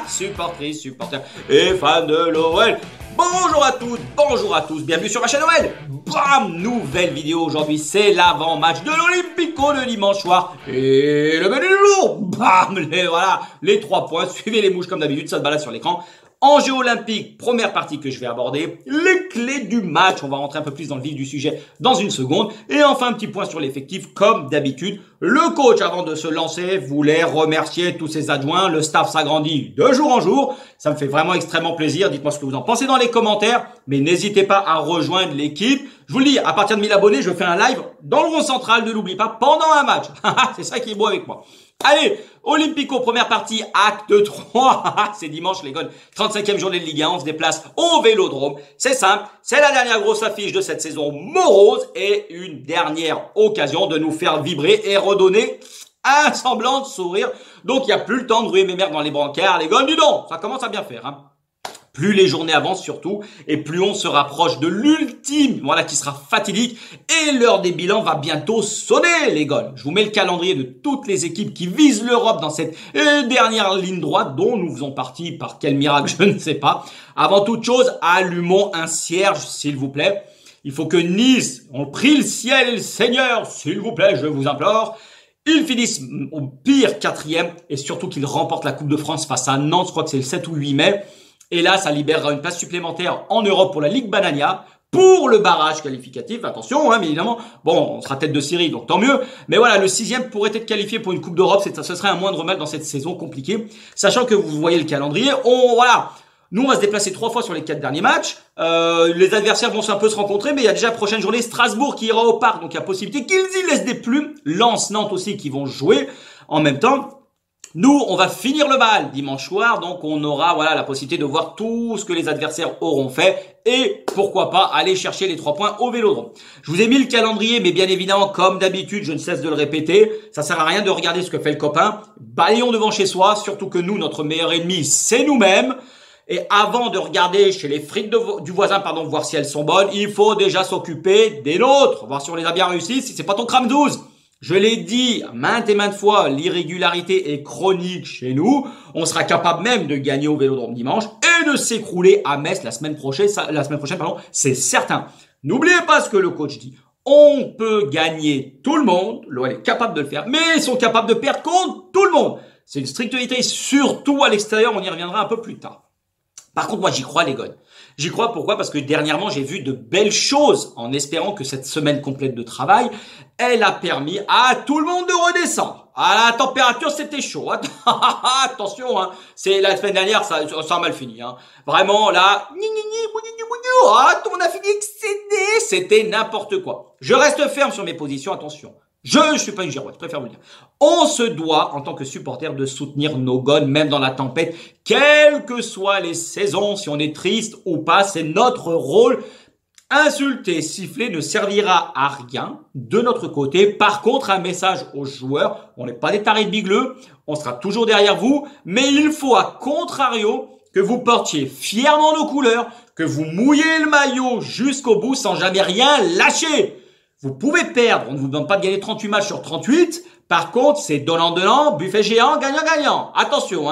Supportrices, supporters et fans de l'OL. Bonjour à tous, bienvenue sur ma chaîne OL. Bam, nouvelle vidéo aujourd'hui, c'est l'avant-match de l'Olympico de dimanche soir. Et le menu du jour, bam, les 3 points, suivez les mouches comme d'habitude, ça se balade sur l'écran. Enjeu olympique, première partie que je vais aborder, les clés du match, on va rentrer un peu plus dans le vif du sujet dans une seconde, et enfin un petit point sur l'effectif comme d'habitude. Le coach avant de se lancer voulait remercier tous ses adjoints, le staff s'agrandit de jour en jour, ça me fait vraiment extrêmement plaisir, dites-moi ce que vous en pensez dans les commentaires, mais n'hésitez pas à rejoindre l'équipe. Je vous le dis, à partir de 1000 abonnés, je fais un live dans le rond central, ne l'oublie pas, pendant un match, c'est ça qui est beau avec moi. Allez, Olympico, première partie, acte 3. C'est dimanche, les gars. 35e journée de Ligue 1. On se déplace au Vélodrome. C'est simple. C'est la dernière grosse affiche de cette saison morose et une dernière occasion de nous faire vibrer et redonner un semblant de sourire. Donc, il n'y a plus le temps de ruer mes merdes dans les brancards. Les gars, dis donc, ça commence à bien faire, hein. Plus les journées avancent surtout, et plus on se rapproche de l'ultime, qui sera fatidique, et l'heure des bilans va bientôt sonner, les gars. Je vous mets le calendrier de toutes les équipes qui visent l'Europe dans cette dernière ligne droite, dont nous faisons partie par quel miracle, je ne sais pas. Avant toute chose, allumons un cierge, s'il vous plaît. Il faut que Nice, on prie le ciel et le Seigneur, s'il vous plaît, je vous implore, ils finissent au pire 4e, et surtout qu'ils remportent la Coupe de France face à Nantes, je crois que c'est le 7 ou 8 mai. Et là, ça libérera une place supplémentaire en Europe pour la Ligue Banania, pour le barrage qualificatif. Attention, mais évidemment, bon, on sera tête de série, donc tant mieux. Mais voilà, le 6e pourrait être qualifié pour une Coupe d'Europe. Ce serait un moindre mal dans cette saison compliquée. Sachant que vous voyez le calendrier, nous, on va se déplacer 3 fois sur les 4 derniers matchs. Les adversaires vont un peu se rencontrer, mais il y a déjà la prochaine journée Strasbourg qui ira au parc, donc il y a possibilité qu'ils y laissent des plumes. Lens, Nantes aussi qui vont jouer en même temps. Nous, on va finir le bal dimanche soir, donc on aura la possibilité de voir tout ce que les adversaires auront fait et pourquoi pas aller chercher les 3 points au Vélodrome. Je vous ai mis le calendrier, mais bien évidemment, comme d'habitude, je ne cesse de le répéter, ça sert à rien de regarder ce que fait le copain. Balayons devant chez soi, surtout que nous, notre meilleur ennemi, c'est nous-mêmes. Et avant de regarder chez les frites du voisin, voir si elles sont bonnes, il faut déjà s'occuper des nôtres, voir si on les a bien réussi, si c'est pas ton crame 12. Je l'ai dit maintes et maintes fois, l'irrégularité est chronique chez nous. On sera capable même de gagner au Vélodrome dimanche et de s'écrouler à Metz la semaine prochaine, c'est certain. N'oubliez pas ce que le coach dit. On peut gagner tout le monde, l'OL est capable de le faire, mais ils sont capables de perdre contre tout le monde. C'est une stricte vérité, surtout à l'extérieur, on y reviendra un peu plus tard. Par contre, moi, j'y crois, les gars. J'y crois, pourquoi? Parce que dernièrement, j'ai vu de belles choses en espérant que cette semaine complète de travail, elle a permis à tout le monde de redescendre. À la température, c'était chaud. Attention, c'est la semaine dernière, ça a mal fini. Vraiment, là, on a fini excédé. C'était n'importe quoi. Je reste ferme sur mes positions, attention. Je suis pas une girouette, je préfère vous le dire. On se doit, en tant que supporter, de soutenir nos gones, même dans la tempête, quelles que soient les saisons, si on est triste ou pas, c'est notre rôle. Insulter, siffler ne servira à rien de notre côté. Par contre, un message aux joueurs, on n'est pas des tarés de bigleux, on sera toujours derrière vous, mais il faut à contrario que vous portiez fièrement nos couleurs, que vous mouillez le maillot jusqu'au bout sans jamais rien lâcher. Vous pouvez perdre, on ne vous demande pas de gagner 38 matchs sur 38. Par contre, c'est donnant-donnant, buffet géant, gagnant-gagnant. Attention,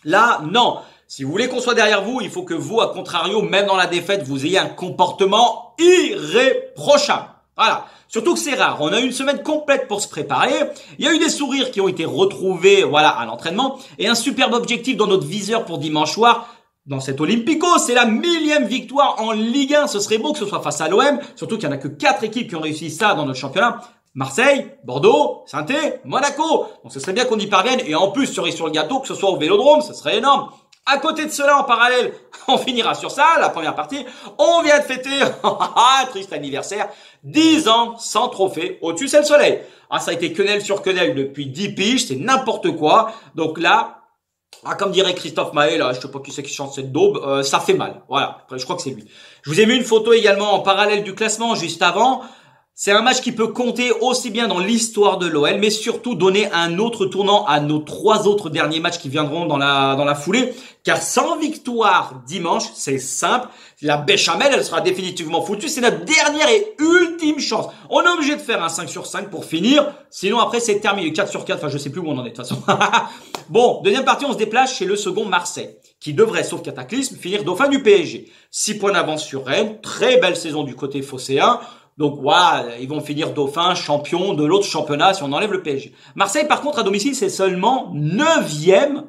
Là, non. Si vous voulez qu'on soit derrière vous, il faut que vous, à contrario, même dans la défaite, vous ayez un comportement irréprochable. Voilà. Surtout que c'est rare. On a eu une semaine complète pour se préparer. Il y a eu des sourires qui ont été retrouvés, à l'entraînement. Et un superbe objectif dans notre viseur pour dimanche soir. Dans cet Olympico, c'est la 1000e victoire en Ligue 1. Ce serait beau que ce soit face à l'OM. Surtout qu'il n'y en a que 4 équipes qui ont réussi ça dans notre championnat. Marseille, Bordeaux, Saint-Étienne, Monaco. Donc ce serait bien qu'on y parvienne. Et en plus, cerise sur le gâteau, que ce soit au Vélodrome, ce serait énorme. À côté de cela, en parallèle, on finira sur ça, la première partie. On vient de fêter, triste anniversaire, 10 ans sans trophée. Au-dessus, c'est le soleil. Ça a été quenelle sur quenelle depuis 10 piges. C'est n'importe quoi. Donc là, comme dirait Christophe Maé, là, je sais pas qui c'est qui chante cette daube, ça fait mal. Voilà, après, je crois que c'est lui. Je vous ai mis une photo également en parallèle du classement juste avant. C'est un match qui peut compter aussi bien dans l'histoire de l'OL, mais surtout donner un autre tournant à nos 3 autres derniers matchs qui viendront dans la foulée. Car sans victoire dimanche, c'est simple, la béchamel, elle sera définitivement foutue. C'est notre dernière et ultime ultime chance. On est obligé de faire un 5 sur 5 pour finir. Sinon, après, c'est terminé. 4 sur 4. Enfin, je sais plus où on en est, de toute façon. Bon, deuxième partie, on se déplace chez le second Marseille, qui devrait, sauf cataclysme, finir dauphin du PSG. 6 points d'avance sur Rennes. Très belle saison du côté phocéen. Donc voilà, ils vont finir dauphin, champion de l'autre championnat si on enlève le PSG. Marseille, par contre, à domicile, c'est seulement 9e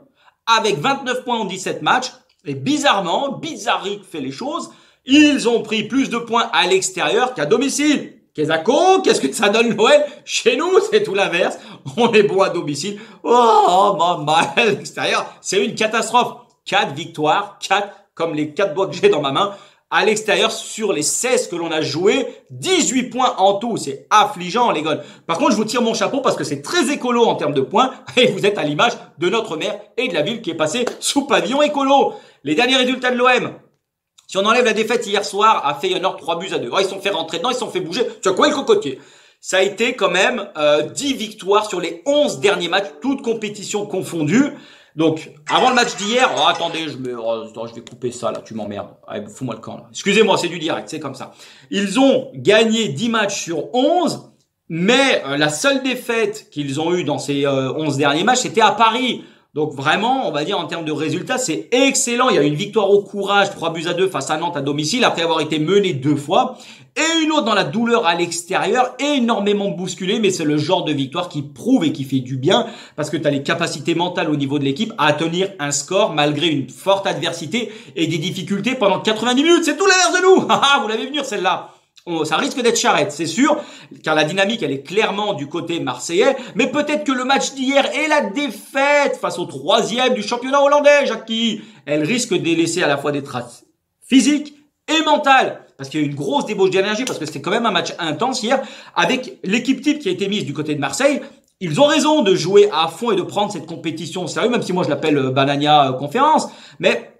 avec 29 points en 17 matchs. Et bizarrement, Bizarrique fait les choses. Ils ont pris plus de points à l'extérieur qu'à domicile. Qu'est-ce que ça donne l'OL? Chez nous, c'est tout l'inverse. On est bon à domicile. Oh, à l'extérieur, c'est une catastrophe. 4 victoires, 4 comme les 4 doigts que j'ai dans ma main. À l'extérieur, sur les 16 que l'on a joué, 18 points en tout. C'est affligeant, les gars. Par contre, je vous tire mon chapeau parce que c'est très écolo en termes de points. Et vous êtes à l'image de notre maire et de la ville qui est passée sous pavillon écolo. Les derniers résultats de l'OM. Si on enlève la défaite hier soir à Feyenoord 3-2. Ils se sont fait rentrer dedans, ils se sont fait bouger. Tu as quoi le cocotier? Ça a été quand même 10 victoires sur les 11 derniers matchs, toutes compétitions confondues. Donc, avant le match d'hier, attendez, je vais couper ça, là, tu m'emmerdes. Allez, fous-moi le camp, là. Excusez-moi, c'est du direct, c'est comme ça. Ils ont gagné 10 matchs sur 11, mais la seule défaite qu'ils ont eue dans ces 11 derniers matchs, c'était à Paris. Donc vraiment, on va dire en termes de résultats, c'est excellent. Il y a une victoire au courage, 3-2 face à Nantes à domicile, après avoir été mené 2 fois. Et une autre dans la douleur à l'extérieur, énormément bousculée, mais c'est le genre de victoire qui prouve et qui fait du bien, parce que tu as les capacités mentales au niveau de l'équipe à tenir un score malgré une forte adversité et des difficultés pendant 90 minutes. C'est tout l'inverse de nous. Vous l'avez venir celle-là. Ça risque d'être charrette, c'est sûr, car la dynamique, elle est clairement du côté marseillais, mais peut-être que le match d'hier et la défaite face au 3e du championnat hollandais, Jackie, elle risque de laisser à la fois des traces physiques et mentales, parce qu'il y a eu une grosse débauche d'énergie, parce que c'était quand même un match intense hier, avec l'équipe type qui a été mise du côté de Marseille. Ils ont raison de jouer à fond et de prendre cette compétition au sérieux, même si moi je l'appelle Banania Conférence, mais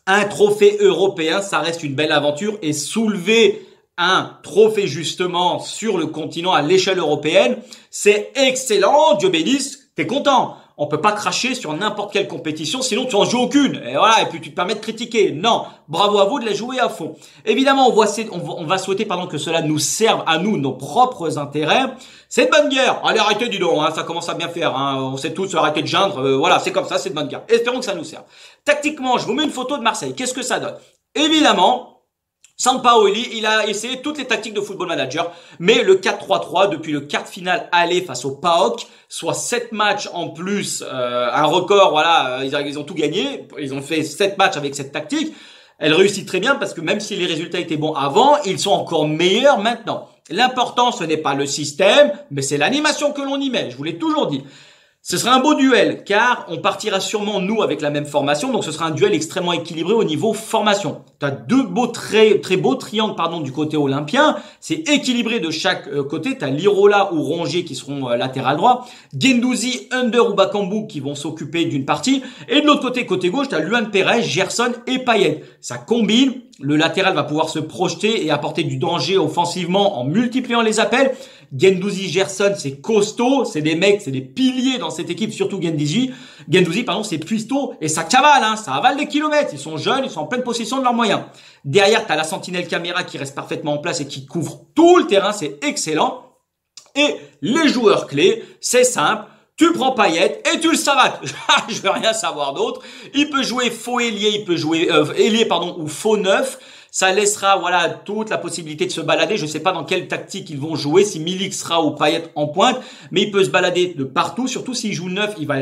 un trophée européen, ça reste une belle aventure, et soulever un trophée justement sur le continent à l'échelle européenne, c'est excellent, Dieu bénisse, t'es content. On peut pas cracher sur n'importe quelle compétition, sinon tu en joues aucune. Et voilà, et puis tu te permets de critiquer. Non, bravo à vous de la jouer à fond. Évidemment, on va souhaiter que cela nous serve à nous, nos propres intérêts. C'est de bonne guerre. Allez, arrêtez, dis donc, ça commence à bien faire. On sait tous arrêter de geindre. Voilà, c'est comme ça, c'est de bonne guerre. Espérons que ça nous serve. Tactiquement, je vous mets une photo de Marseille. Qu'est-ce que ça donne? Évidemment, Sampaoli, il a essayé toutes les tactiques de Football Manager, mais le 4-3-3 depuis le quart de finale aller face au PAOK, soit 7 matchs en plus, un record, voilà, ils ont tout gagné, ils ont fait 7 matchs avec cette tactique. Elle réussit très bien parce que même si les résultats étaient bons avant, ils sont encore meilleurs maintenant. L'important, ce n'est pas le système, mais c'est l'animation que l'on y met, je vous l'ai toujours dit. Ce sera un beau duel, car on partira sûrement, nous, avec la même formation. Donc, ce sera un duel extrêmement équilibré au niveau formation. Tu as deux très beaux triangles, du côté olympien. C'est équilibré de chaque côté. Tu as Lirola ou Rongier qui seront latéral droit. Guendouzi, Under ou Bakambu qui vont s'occuper d'une partie. Et de l'autre côté, côté gauche, tu as Luan Perez, Gerson et Payet. Ça combine. Le latéral va pouvoir se projeter et apporter du danger offensivement en multipliant les appels. Guendouzi, Gerson, c'est costaud, c'est des mecs, c'est des piliers dans cette équipe, surtout Guendouzi, c'est cuistot et ça cavale, ça avale des kilomètres. Ils sont jeunes, ils sont en pleine possession de leurs moyens. Derrière, t'as la sentinelle caméra qui reste parfaitement en place et qui couvre tout le terrain, c'est excellent. Et les joueurs clés, c'est simple. Tu prends Payet et tu le savates. Je veux rien savoir d'autre. Il peut jouer faux ailier, il peut jouer ailier ou faux neuf. Ça laissera toute la possibilité de se balader. Je sais pas dans quelle tactique ils vont jouer, si Milik sera ou Payet en pointe, mais il peut se balader de partout. Surtout s'il joue neuf, il va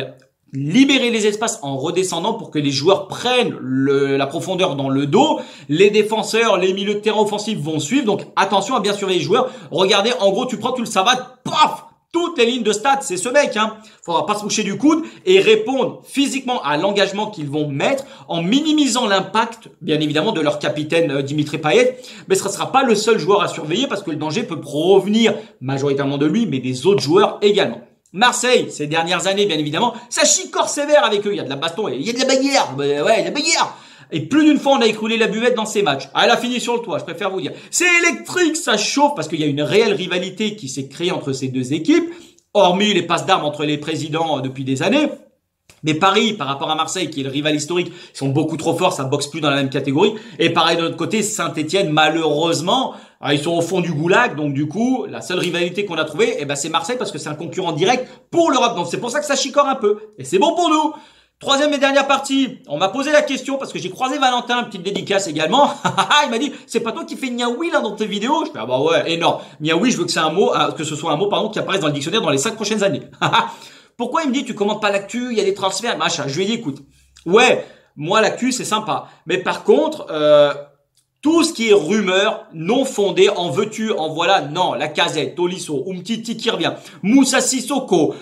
libérer les espaces en redescendant pour que les joueurs prennent la profondeur dans le dos. Les défenseurs, les milieux de terrain offensifs vont suivre. Donc attention à bien surveiller les joueurs. Regardez, en gros, tu prends, tu le savates, paf! Toutes les lignes de stats, c'est ce mec, Faudra pas se moucher du coude et répondre physiquement à l'engagement qu'ils vont mettre en minimisant l'impact, bien évidemment, de leur capitaine Dimitri Payet. Mais ce ne sera pas le seul joueur à surveiller parce que le danger peut provenir majoritairement de lui, mais des autres joueurs également. Marseille, ces dernières années, bien évidemment, ça chicore sévère avec eux. Il y a de la baston, il y a de la bagarre. Ouais, il y a de la bagarre. Et plus d'une fois, on a écroulé la buvette dans ces matchs. Elle a fini sur le toit, je préfère vous dire. C'est électrique, ça chauffe, parce qu'il y a une réelle rivalité qui s'est créée entre ces deux équipes, hormis les passes d'armes entre les présidents depuis des années. Mais Paris, par rapport à Marseille, qui est le rival historique, ils sont beaucoup trop forts, ça boxe plus dans la même catégorie. Et pareil de l'autre côté, Saint-Etienne, malheureusement, ils sont au fond du goulag. Donc du coup, la seule rivalité qu'on a trouvée, c'est Marseille parce que c'est un concurrent direct pour l'Europe. Donc c'est pour ça que ça chicore un peu. Et c'est bon pour nous. Troisième et dernière partie, on m'a posé la question parce que j'ai croisé Valentin, petite dédicace également. Il m'a dit, c'est pas toi qui fais niaoui là dans tes vidéos? Je fais, ah bah ouais, énorme. Niaoui, je veux que c'est un mot, que ce soit un mot, qui apparaisse dans le dictionnaire dans les 5 prochaines années. Pourquoi il me dit, tu commentes pas l'actu, il y a des transferts, machin. Je lui ai dit, écoute, ouais, moi l'actu c'est sympa. Mais par contre, tout ce qui est rumeur non fondée, en veux-tu, en voilà, non, la Casette, Tolisso, Umtiti qui revient, Moussa Sissoko,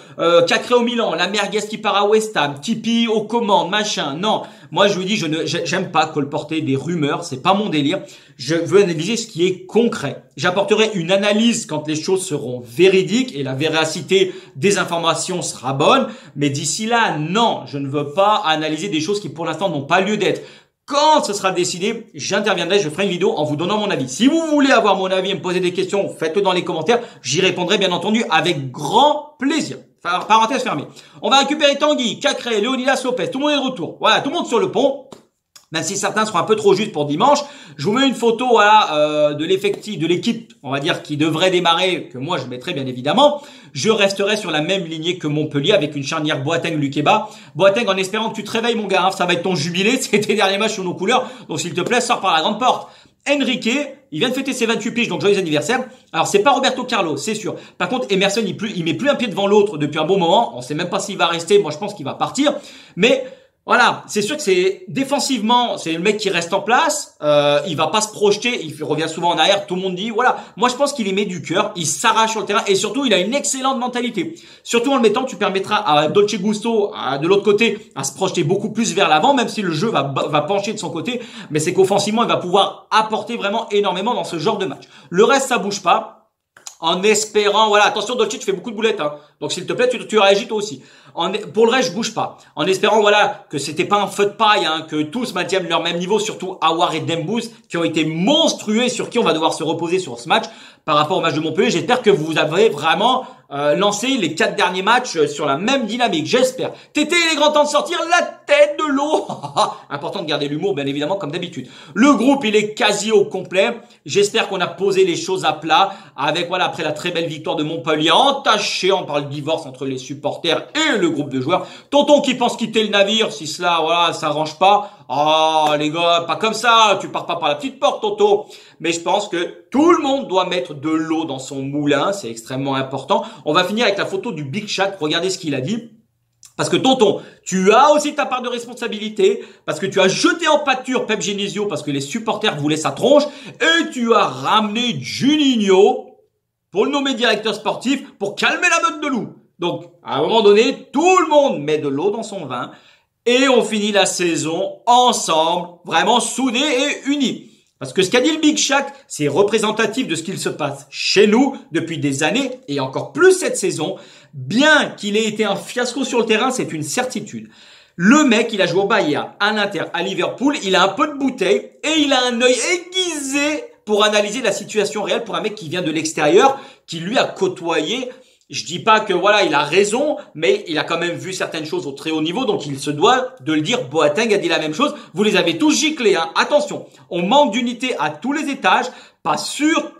Cacré au Milan, la Merguez qui part à West Ham, Tipeee aux commandes, machin, non. Moi, je lui dis, j'aime pas colporter des rumeurs, c'est pas mon délire. Je veux analyser ce qui est concret. J'apporterai une analyse quand les choses seront véridiques et la véracité des informations sera bonne. Mais d'ici là, non, je ne veux pas analyser des choses qui pour l'instant n'ont pas lieu d'être. Quand ce sera décidé, j'interviendrai, je ferai une vidéo en vous donnant mon avis. Si vous voulez avoir mon avis et me poser des questions, faites-le dans les commentaires. J'y répondrai bien entendu avec grand plaisir. Parenthèse fermée. On va récupérer Tanguy, Cacré, Léonidas Lopez. Tout le monde est de retour. Voilà, tout le monde sur le pont. Même si certains seront un peu trop justes pour dimanche, je vous mets une photo de l'effectif, de l'équipe, on va dire, qui devrait démarrer, que moi je mettrai bien évidemment. Je resterai sur la même lignée que Montpellier avec une charnière Boateng-Lukeba. Boateng, en espérant que tu te réveilles mon gars, ça va être ton jubilé, c'est tes derniers matchs sur nos couleurs, donc s'il te plaît, sors par la grande porte. Enrique, il vient de fêter ses 28 piges, donc joyeux anniversaire. Alors c'est pas Roberto Carlos, c'est sûr. Par contre, Emerson, il met plus un pied devant l'autre depuis un bon moment. On sait même pas s'il va rester, moi je pense qu'il va partir. Mais voilà, c'est sûr que c'est défensivement, c'est le mec qui reste en place, il va pas se projeter, il revient souvent en arrière, tout le monde dit, voilà. Moi, je pense qu'il y met du cœur, il s'arrache sur le terrain et surtout, il a une excellente mentalité. Surtout en le mettant, tu permettras à Dolce Gusto, de l'autre côté, à se projeter beaucoup plus vers l'avant, même si le jeu va pencher de son côté, mais c'est qu'offensivement, il va pouvoir apporter vraiment énormément dans ce genre de match. Le reste, ça bouge pas. En espérant, voilà, attention Dolce, tu fais beaucoup de boulettes, hein. Donc s'il te plaît, tu réagis toi aussi. Pour le reste, je bouge pas. En espérant, voilà, que c'était pas un feu de paille, hein, que tous maintiennent leur même niveau, surtout Aouar et Dembouz, qui ont été monstrueux et sur qui on va devoir se reposer sur ce match par rapport au match de Montpellier. J'espère que vous avez vraiment lancé les 4 derniers matchs sur la même dynamique. J'espère. Tété, il est grand temps de sortir la tête de l'eau. Important de garder l'humour, bien évidemment, comme d'habitude. Le groupe, il est quasi au complet. J'espère qu'on a posé les choses à plat avec, voilà, après la très belle victoire de Montpellier, entaché, on parle de divorce entre les supporters et le groupe de joueurs. Tonton qui pense quitter le navire, si cela, voilà, ça arrange pas. Ah, les gars, pas comme ça, tu pars pas par la petite porte, Tonton. Mais je pense que tout le monde doit mettre de l'eau dans son moulin, c'est extrêmement important. On va finir avec la photo du Big Shaq, regardez ce qu'il a dit. Parce que Tonton, tu as aussi ta part de responsabilité, parce que tu as jeté en pâture Pep Genesio, parce que les supporters voulaient sa tronche, et tu as ramené Juninho pour le nommer directeur sportif, pour calmer la meute de loups. Donc, à un moment donné, tout le monde met de l'eau dans son vin, et on finit la saison ensemble, vraiment soudés et unis. Parce que ce qu'a dit le Big Shaq, c'est représentatif de ce qu'il se passe chez nous depuis des années, et encore plus cette saison. Bien qu'il ait été un fiasco sur le terrain, c'est une certitude. Le mec, il a joué au Bayern, à l'Inter, à Liverpool, il a un peu de bouteille, et il a un œil aiguisé pour analyser la situation réelle pour un mec qui vient de l'extérieur, qui lui a côtoyé. Je dis pas que voilà, il a raison, mais il a quand même vu certaines choses au très haut niveau, donc il se doit de le dire. Boateng a dit la même chose. Vous les avez tous giclés, hein. Attention, on manque d'unité à tous les étages, pas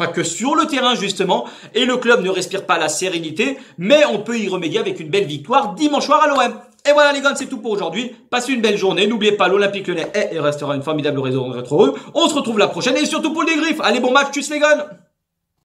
que sur le terrain justement, et le club ne respire pas la sérénité, mais on peut y remédier avec une belle victoire dimanche soir à l'OM. Et voilà les gars, c'est tout pour aujourd'hui. Passez une belle journée. N'oubliez pas, l'Olympique Lyonnais est et restera une formidable raison d'être heureux. On se retrouve la prochaine et surtout pour le débrief. Allez, bon match, tchuss les gars.